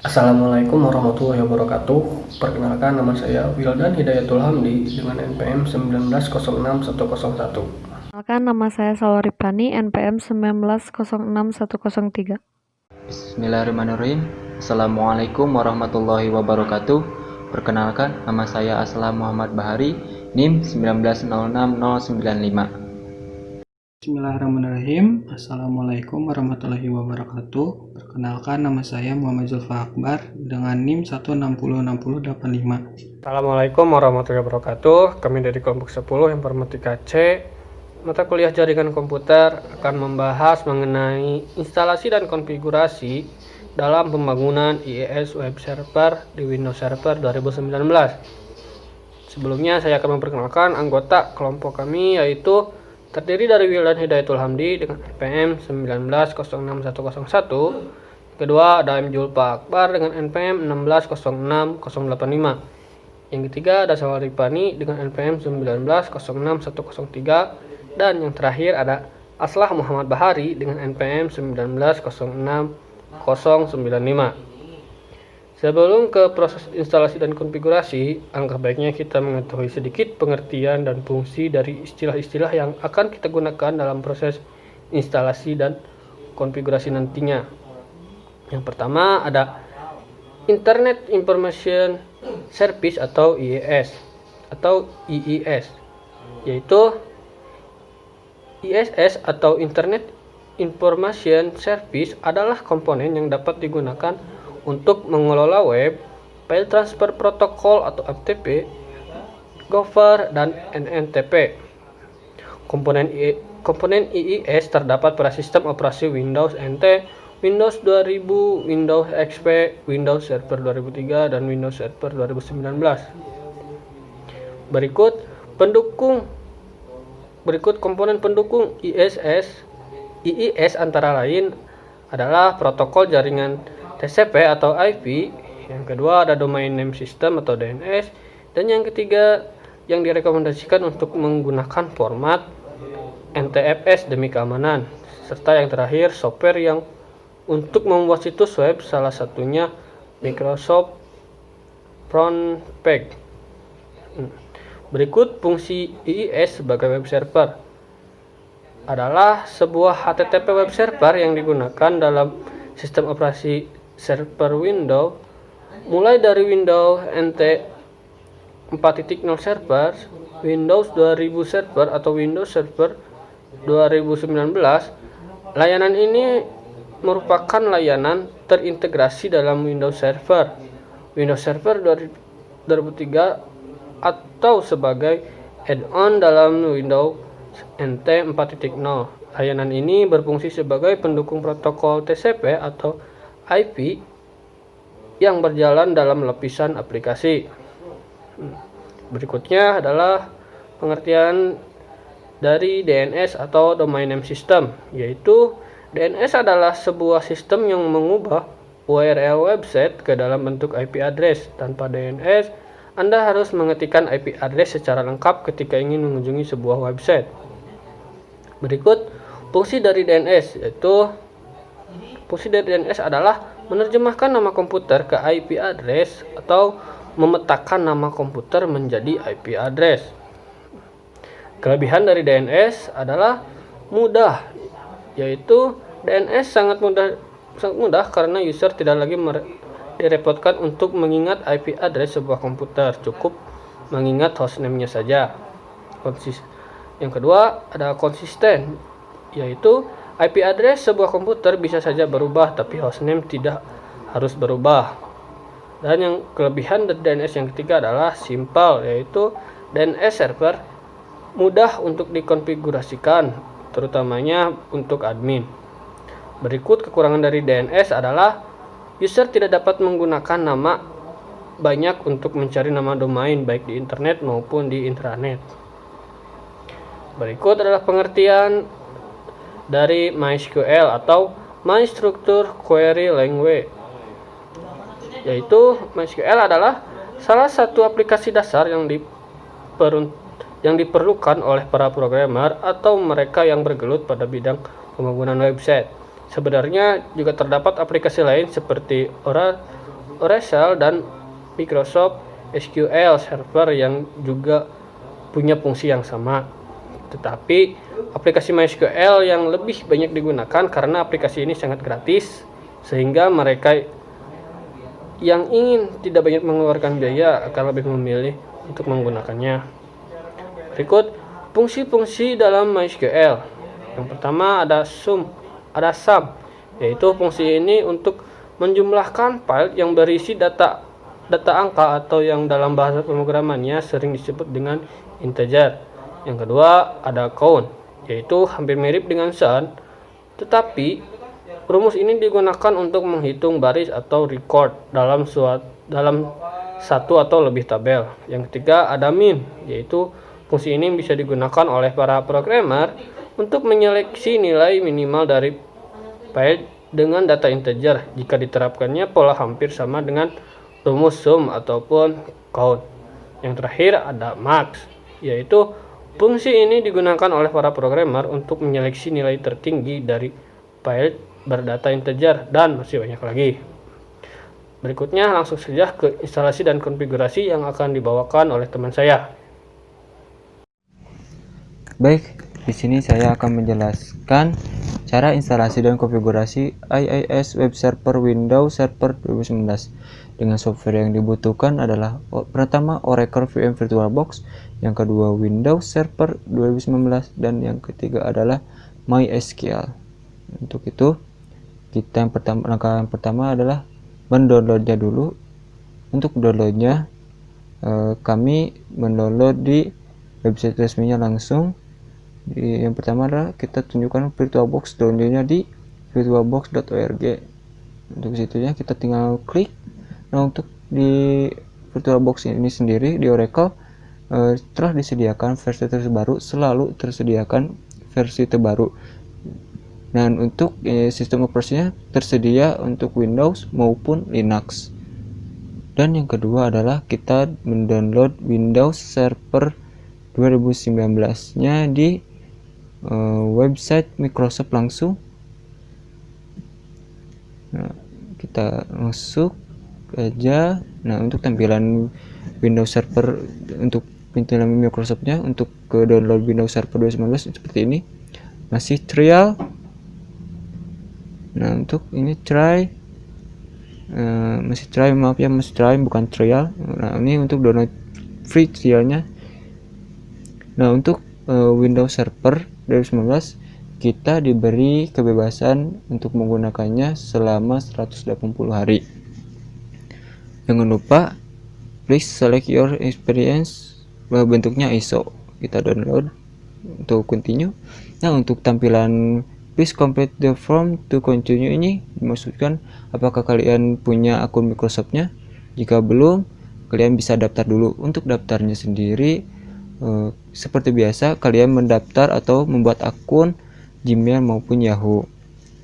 Assalamualaikum warahmatullahi wabarakatuh. Perkenalkan, nama saya Wildan Hidayatul Hamdi dengan NPM 19061101. Perkenalkan, nama saya Salwaripani, NPM 19061103. Bismillahirrahmanirrahim. Assalamualaikum warahmatullahi wabarakatuh. Perkenalkan, nama saya Aslam Muhammad Bahari, NIM 1906095. Bismillahirrahmanirrahim. Assalamualaikum warahmatullahi wabarakatuh. Perkenalkan, nama saya Muhammad Zulfa Akbar dengan NIM 1606085. Assalamualaikum warahmatullahi wabarakatuh. Kami dari kelompok 10 Informatika C. Mata kuliah jaringan komputer akan membahas mengenai instalasi dan konfigurasi dalam pembangunan IIS Web Server di Windows Server 2019. Sebelumnya saya akan memperkenalkan anggota kelompok kami, yaitu terdiri dari Wildan Hidayatul Hamdi dengan NPM 1906101. Kedua ada M. Julfa Akbar dengan NPM 1606085. Yang ketiga ada Salwaripani dengan NPM 1906103. Dan yang terakhir ada Aslah Muhammad Bahari dengan NPM 1906095. Sebelum ke proses instalasi dan konfigurasi, alangkah baiknya kita mengetahui sedikit pengertian dan fungsi dari istilah-istilah yang akan kita gunakan dalam proses instalasi dan konfigurasi nantinya. Yang pertama ada Internet Information Service atau IIS, yaitu ISS atau Internet Information Service adalah komponen yang dapat digunakan untuk mengelola web, file transfer protocol atau FTP, Gopher, dan NNTP. Komponen IIS terdapat pada sistem operasi Windows NT, Windows 2000, Windows XP, Windows Server 2003, dan Windows Server 2019. Berikut komponen pendukung IIS antara lain adalah protokol jaringan TCP atau IP, yang kedua ada Domain Name System atau DNS, dan yang ketiga yang direkomendasikan untuk menggunakan format NTFS demi keamanan, serta yang terakhir software yang untuk membuat situs web, salah satunya Microsoft Frontpage. Berikut fungsi IIS sebagai web server adalah sebuah HTTP web server yang digunakan dalam sistem operasi server Windows, mulai dari Windows NT 4.0 server, Windows 2000 server atau Windows Server 2019. Layanan ini merupakan layanan terintegrasi dalam Windows Server 2003 atau sebagai add-on dalam Windows NT 4.0. Layanan ini berfungsi sebagai pendukung protokol TCP atau IP yang berjalan dalam lapisan aplikasi. Berikutnya adalah pengertian dari DNS atau Domain Name System, yaitu DNS adalah sebuah sistem yang mengubah URL website ke dalam bentuk IP address. Tanpa DNS, Anda harus mengetikkan IP address secara lengkap ketika ingin mengunjungi sebuah website. Berikut fungsi dari DNS, yaitu fungsi dari DNS adalah menerjemahkan nama komputer ke IP address atau memetakan nama komputer menjadi IP address. Kelebihan dari DNS adalah mudah, yaitu DNS sangat mudah karena user tidak lagi direpotkan untuk mengingat IP address sebuah komputer, cukup mengingat hostname-nya saja. Yang kedua ada konsisten, yaitu IP address sebuah komputer bisa saja berubah, tapi hostname tidak harus berubah. Dan yang kelebihan dari DNS yang ketiga adalah simple, yaitu DNS server mudah untuk dikonfigurasikan, terutamanya untuk admin. Berikut kekurangan dari DNS adalah user tidak dapat menggunakan nama banyak untuk mencari nama domain baik di internet maupun di intranet. Berikut adalah pengertian dari MySQL atau My Structured Query Language, yaitu MySQL adalah salah satu aplikasi dasar yang diperlukan oleh para programmer atau mereka yang bergelut pada bidang pembangunan website. Sebenarnya juga terdapat aplikasi lain seperti Oracle dan Microsoft SQL Server yang juga punya fungsi yang sama. Tetapi aplikasi MySQL yang lebih banyak digunakan karena aplikasi ini sangat gratis, sehingga mereka yang ingin tidak banyak mengeluarkan biaya akan lebih memilih untuk menggunakannya. Berikut fungsi-fungsi dalam MySQL. Yang pertama ada sum, yaitu fungsi ini untuk menjumlahkan file yang berisi data angka atau yang dalam bahasa pemrogramannya sering disebut dengan integer. Yang kedua ada count, yaitu hampir mirip dengan sum, tetapi rumus ini digunakan untuk menghitung baris atau record dalam satu atau lebih tabel. Yang ketiga ada min, yaitu fungsi ini bisa digunakan oleh para programmer untuk menyeleksi nilai minimal dari file dengan data integer jika diterapkannya pola hampir sama dengan rumus sum ataupun count. Yang terakhir ada max, yaitu fungsi ini digunakan oleh para programmer untuk menyeleksi nilai tertinggi dari file berdata integer dan masih banyak lagi. Berikutnya langsung saja ke instalasi dan konfigurasi yang akan dibawakan oleh teman saya. Baik, di sini saya akan menjelaskan cara instalasi dan konfigurasi IIS Web Server Windows Server 2019. Dengan software yang dibutuhkan adalah pertama Oracle VM VirtualBox, yang kedua Windows Server 2019, dan yang ketiga adalah MySQL. Untuk itu, langkah yang pertama adalah mendownloadnya dulu. Untuk downloadnya, kami mendownload di website resminya langsung. Yang pertama adalah kita tunjukkan VirtualBox, downloadnya di virtualbox.org. Untuk situnya kita tinggal klik. Nah, untuk di VirtualBox ini sendiri di Oracle telah disediakan versi terbaru, selalu tersediakan versi terbaru. Dan untuk sistem operasinya tersedia untuk Windows maupun Linux. Dan yang kedua adalah kita mendownload Windows Server 2019-nya di website Microsoft langsung. Nah, kita masuk aja. Nah, untuk tampilan Windows Server, untuk tampilan Microsoftnya untuk ke download Windows Server 2019 seperti ini, masih trial. Nah, untuk ini masih try bukan trial. Nah, ini untuk download free trialnya. Nah, untuk Windows Server 2019 kita diberi kebebasan untuk menggunakannya selama 180 hari. Jangan lupa please select your experience, bentuknya ISO. Kita download untuk continue. Nah, untuk tampilan please complete the form to continue ini dimaksudkan apakah kalian punya akun Microsoftnya. Jika belum, kalian bisa daftar dulu. Untuk daftarnya sendiri seperti biasa, kalian mendaftar atau membuat akun Gmail maupun Yahoo.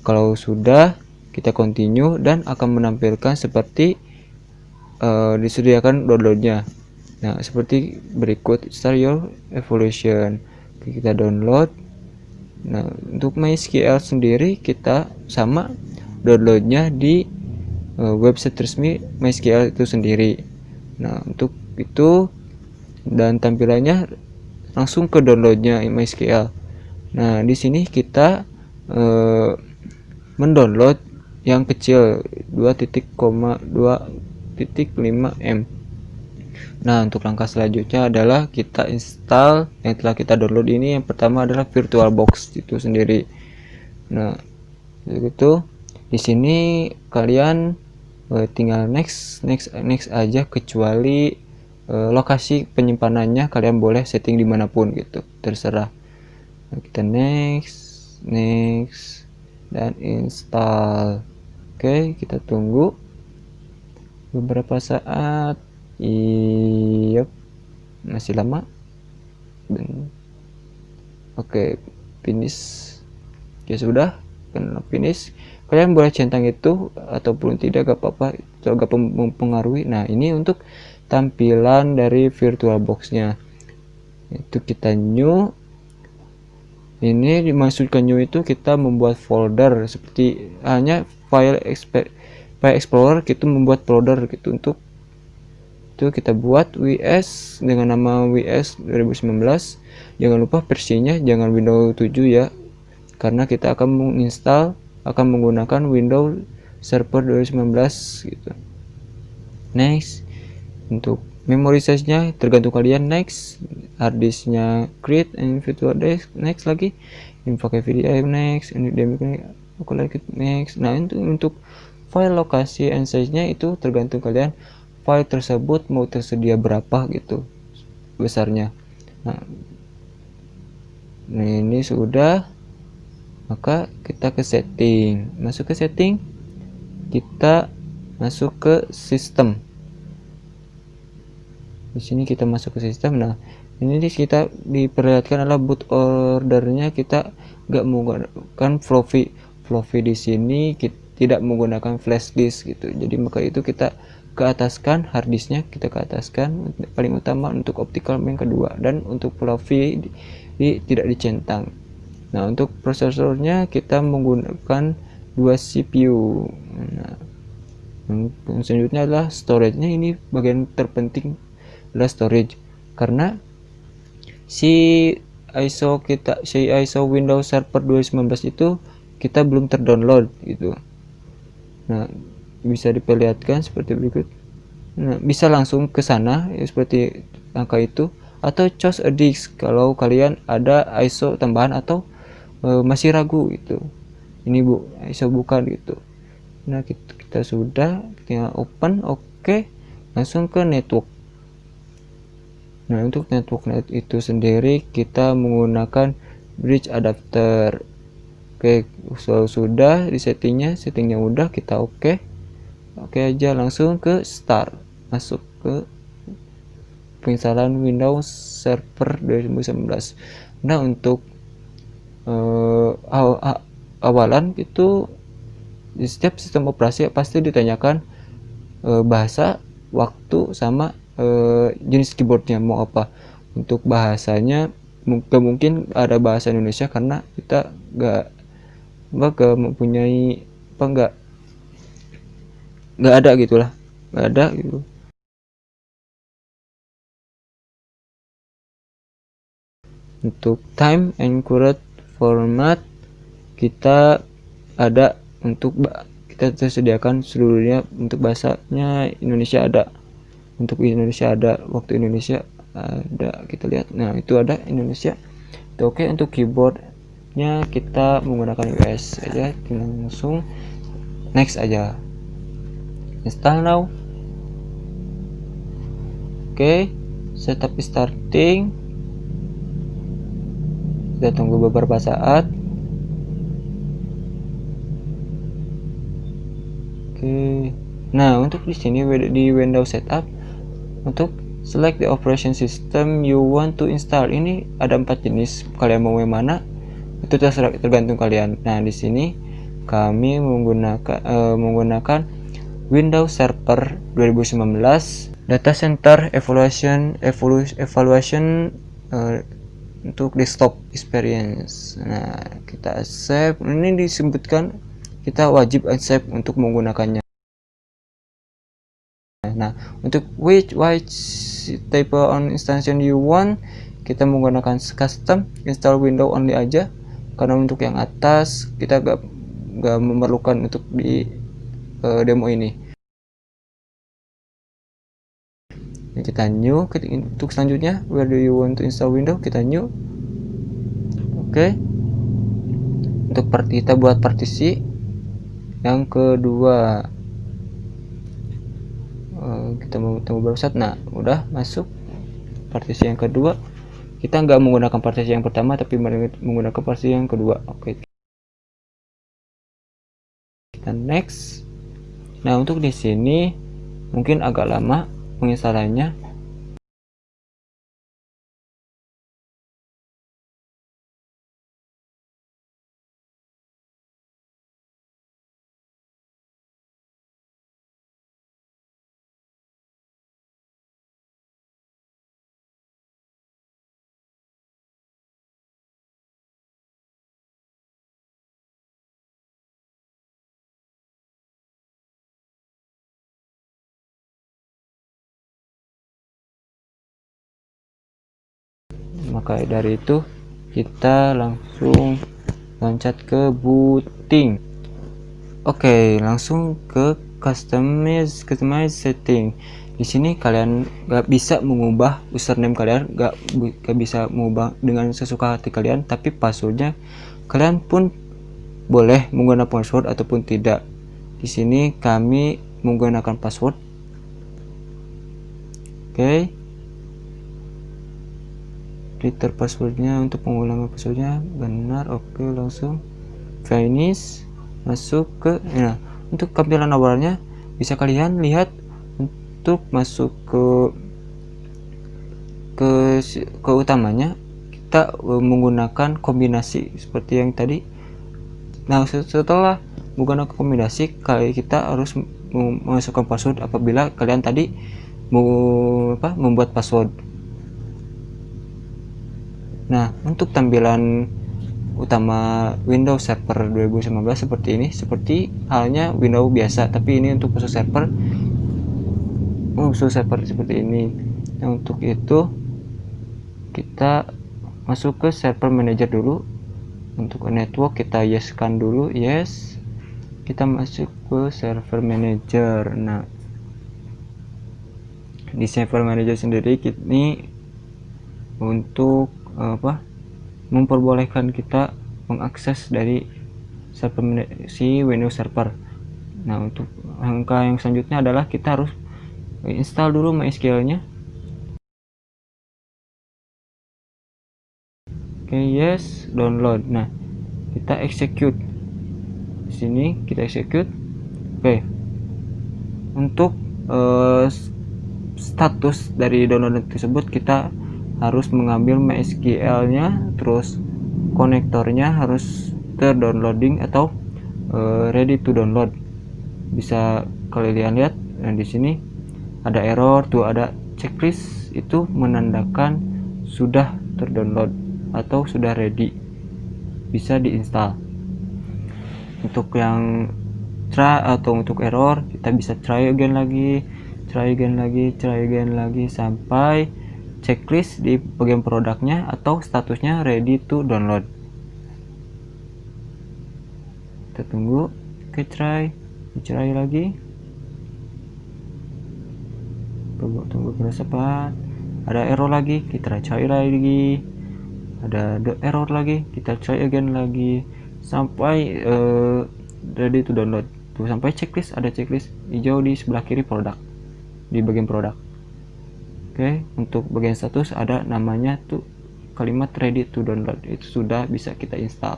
Kalau sudah, kita continue dan akan menampilkan seperti disediakan downloadnya. Nah, seperti berikut, start your evaluation. Kita download. Nah, untuk MySQL sendiri kita sama downloadnya di website resmi MySQL itu sendiri. Nah, untuk itu dan tampilannya langsung ke downloadnya MySQL. Nah, di sini kita mendownload yang kecil 2.5 M. Nah, untuk langkah selanjutnya adalah kita install yang telah kita download ini. Yang pertama adalah VirtualBox itu sendiri. Nah, begitu. Di sini kalian tinggal next aja, kecuali lokasi penyimpanannya kalian boleh setting dimanapun gitu, terserah. Nah, kita next dan install. Oke, kita tunggu beberapa saat. Iya, masih lama. Oke, finish. Ya sudah, karena finish. Kalian boleh centang itu ataupun tidak, gak apa-apa, gak mempengaruhi. Nah, ini untuk tampilan dari VirtualBox-nya. Itu kita new. Ini dimaksudkan new itu kita membuat folder seperti hanya file File Explorer kita membuat folder gitu. Untuk itu kita buat WS dengan nama WS 2019. Jangan lupa versinya jangan Windows 7 ya, karena kita akan menginstal akan menggunakan Windows Server 2019 gitu. Next. Untuk memory size nya tergantung kalian. Next. Hard disk nya create and virtual disk. Next lagi. Pakai VDI. Next. Aku like next. Nah, untuk file lokasi and size nya itu tergantung kalian file tersebut mau tersedia berapa gitu besarnya. Nah, ini sudah, maka kita ke setting. Masuk ke setting, kita masuk ke sistem. Di sini kita masuk ke sistem. Nah, ini kita diperlihatkan adalah boot ordernya kita nggak menggunakan floppy di sini kita tidak menggunakan flash disk gitu. Jadi maka itu kita ke ataskan hard disknya, kita ke ataskan paling utama untuk optical yang kedua, dan untuk floppy tidak dicentang. Nah, untuk prosesornya kita menggunakan 2 CPU. Nah, yang selanjutnya adalah storage-nya. Ini bagian terpenting adalah storage, karena si ISO Windows Server 2019 itu kita belum terdownload gitu. Nah, bisa diperlihatkan seperti berikut. Nah, bisa langsung ke sana ya, seperti angka itu, atau choose a disk kalau kalian ada ISO tambahan atau masih ragu gitu. Ini ISO bukan gitu. Nah, kita sudah tinggal open. Oke, langsung ke network. Nah, untuk network itu sendiri kita menggunakan bridge adapter. Oke, sudah di settingnya udah, kita oke aja, langsung ke start, masuk ke penginstalan Windows Server 2019. Nah, untuk awalan itu di setiap sistem operasi pasti ditanyakan bahasa, waktu, sama jenis keyboardnya mau apa. Untuk bahasanya mungkin ada bahasa Indonesia karena kita gak mempunyai nggak ada gitulah, nggak ada gitu. Untuk time and current format kita ada, untuk kita tersediakan seluruhnya. Untuk bahasanya Indonesia ada, untuk Indonesia ada, waktu Indonesia ada, kita lihat. Nah, itu ada Indonesia itu oke. Untuk keyboardnya kita menggunakan US aja, langsung next aja, install now. Oke, setup starting, kita tunggu beberapa saat. Oke, nah untuk di sini di Windows setup, untuk select the operation system you want to install, ini ada 4 jenis, kalian mau yang mana itu tergantung kalian. Nah, di sini kami menggunakan Windows Server 2019 Data Center Evaluation untuk desktop experience. Nah, kita accept. Ini disebutkan kita wajib accept untuk menggunakannya. Nah, untuk which type on installation you want, kita menggunakan custom install window only aja, karena untuk yang atas kita gak memerlukan untuk di demo ini. Kita new. Untuk selanjutnya, where do you want to install window, kita new. Oke. Untuk kita buat partisi yang kedua, kita mau tunggu baru saat. Nah, udah masuk partisi yang kedua. Kita nggak menggunakan partisi yang pertama, tapi menggunakan partisi yang kedua. Oke, kita next. Nah, untuk di sini mungkin agak lama penginstalannya, maka dari itu kita langsung loncat ke booting. Oke, langsung ke customize setting. Di sini kalian gak bisa mengubah username kalian, gak bisa mengubah dengan sesuka hati kalian, tapi passwordnya kalian pun boleh menggunakan password ataupun tidak. Di sini kami menggunakan password. Oke, enter passwordnya. Untuk pengulangan passwordnya benar. Oke, langsung finish. Masuk ke untuk tampilan awalnya bisa kalian lihat. Untuk masuk ke utamanya kita menggunakan kombinasi seperti yang tadi. Nah, setelah menggunakan kombinasi, kita harus memasukkan password apabila kalian tadi membuat password. Nah, untuk tampilan utama Windows Server 2019 seperti ini, seperti halnya Windows biasa, tapi ini untuk khusus server seperti ini. Nah, untuk itu kita masuk ke server manager dulu. Untuk network kita yes-kan dulu, yes. Kita masuk ke server manager. Nah, di server manager sendiri ini untuk memperbolehkan kita mengakses dari server si Windows Server. Nah, untuk langkah yang selanjutnya adalah kita harus install dulu MySQL-nya. Oke, yes, download. Nah, kita execute. Di sini kita execute. Oke. Untuk status dari download tersebut kita harus mengambil MySQL-nya, terus konektornya harus terdownloading atau ready to download. Bisa kalian lihat. Nah, di sini ada error tuh, ada checklist, itu menandakan sudah terdownload atau sudah ready, bisa diinstal. Untuk yang try atau untuk error kita bisa try again lagi sampai checklist di bagian produknya atau statusnya ready to download. Kita tunggu. Oke, try lagi. Tunggu berapa. Ada error lagi, kita try lagi. Ada error lagi, kita try again lagi sampai ready to download. Tuh, sampai checklist, ada checklist hijau di sebelah kiri produk, di bagian produk. Oke, untuk bagian status ada namanya tuh kalimat ready to download, itu sudah bisa kita install.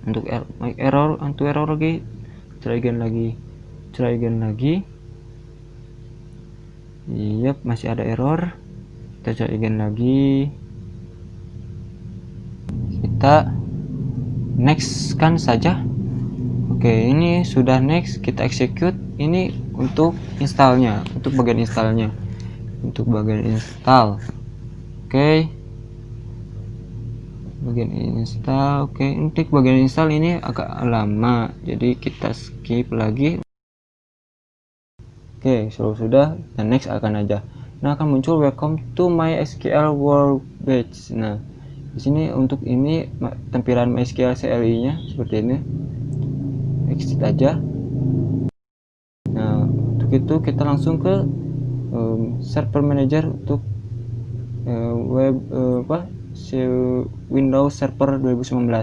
Untuk error lagi, try again lagi. Yap, masih ada error. Kita try again lagi. Kita next kan saja. Oke, ini sudah next, kita execute. Ini untuk installnya, untuk bagian install. Oke, bagian install. Oke, untuk bagian install ini agak lama, jadi kita skip lagi. Oke, sudah, dan next akan aja. Nah, akan muncul welcome to MySQL workbench. Nah, di sini untuk ini tampilan MySQL CLI-nya seperti ini. Exit aja. Nah, untuk itu kita langsung ke server manager untuk Windows Server 2019.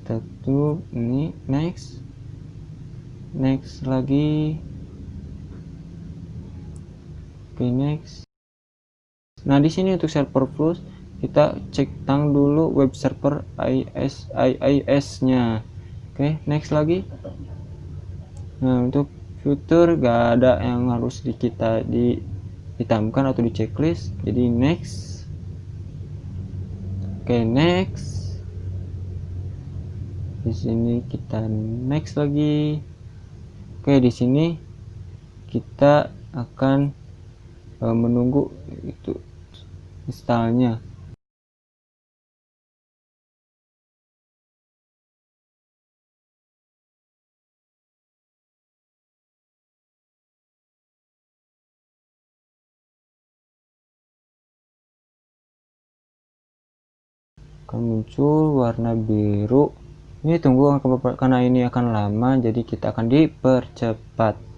Kita tuh ini next lagi. Oke, next. Nah, di sini untuk server plus kita cek dulu web server IIS-nya. Oke, next lagi. Nah, untuk fitur gak ada yang harus kita ditambahkan atau di checklist, jadi next. Oke, next. Di sini kita next lagi. Oke, di sini kita akan menunggu itu installnya. akan muncul warna biru. Ini tunggu karena ini akan lama, jadi kita akan dipercepat.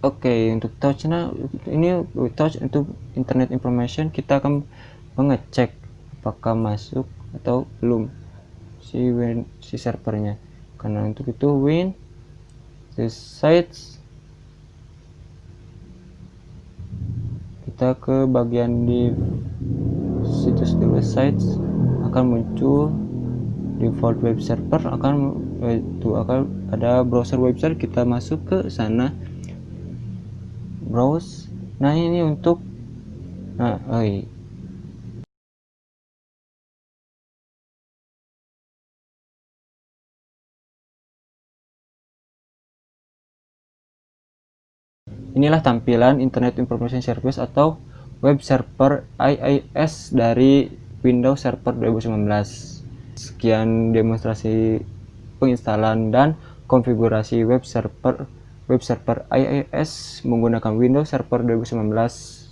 Oke, untuk touchnya ini touch untuk internet information, kita akan mengecek apakah masuk atau belum si servernya. Karena untuk itu win the sites, kita ke bagian di situs dulu, sites akan muncul default web server, akan ada browser website, kita masuk ke sana, browse. Nah ini untuk inilah tampilan Internet Information Service atau web server IIS dari Windows Server 2019. Sekian demonstrasi penginstalan dan konfigurasi web server IIS menggunakan Windows Server 2019.